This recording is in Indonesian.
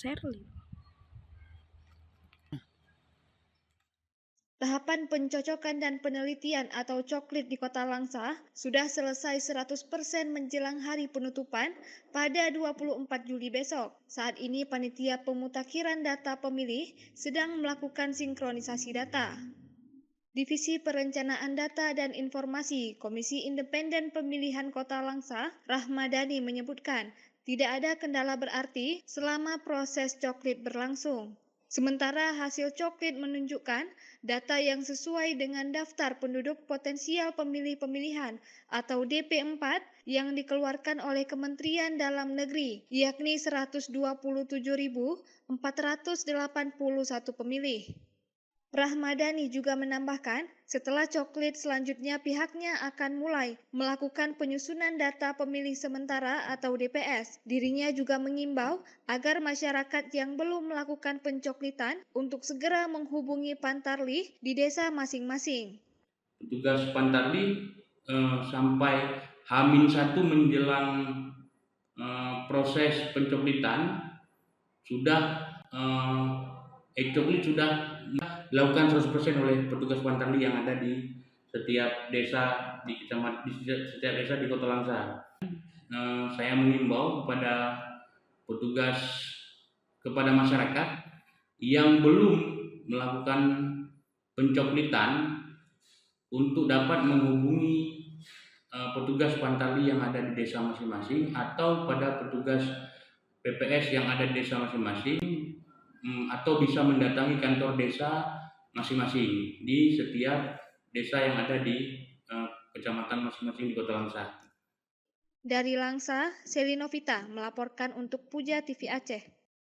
Sherly. Tahapan pencocokan dan penelitian atau coklit di Kota Langsa sudah selesai 100% menjelang hari penutupan pada 24 Juli besok. Saat ini panitia pemutakhiran data pemilih sedang melakukan sinkronisasi data. Divisi Perencanaan Data dan Informasi Komisi Independen Pemilihan Kota Langsa, Rahmadani menyebutkan, tidak ada kendala berarti selama proses coklit berlangsung. Sementara hasil coklit menunjukkan data yang sesuai dengan daftar penduduk potensial pemilih pemilihan atau DP4 yang dikeluarkan oleh Kementerian Dalam Negeri, yakni 127.481 pemilih. Rahmadani juga menambahkan, setelah coklit selanjutnya pihaknya akan mulai melakukan penyusunan data pemilih sementara atau DPS. Dirinya juga mengimbau agar masyarakat yang belum melakukan pencoklitan untuk segera menghubungi Pantarlih di desa masing-masing. Petugas Pantarlih sampai H-1 menjelang proses pencoklitan sudah e-coklit sudah dilakukan 100% oleh petugas Pantarlih yang ada di setiap desa di setiap desa di Kota Langsa. Saya mengimbau kepada masyarakat yang belum melakukan pencoklitan untuk dapat menghubungi petugas Pantarlih yang ada di desa masing-masing atau pada petugas PPS yang ada di desa masing-masing, atau bisa mendatangi kantor desa masing-masing di setiap desa yang ada di kecamatan masing-masing di Kota Langsa. Dari Langsa, Seli Novita melaporkan untuk Puja TV Aceh.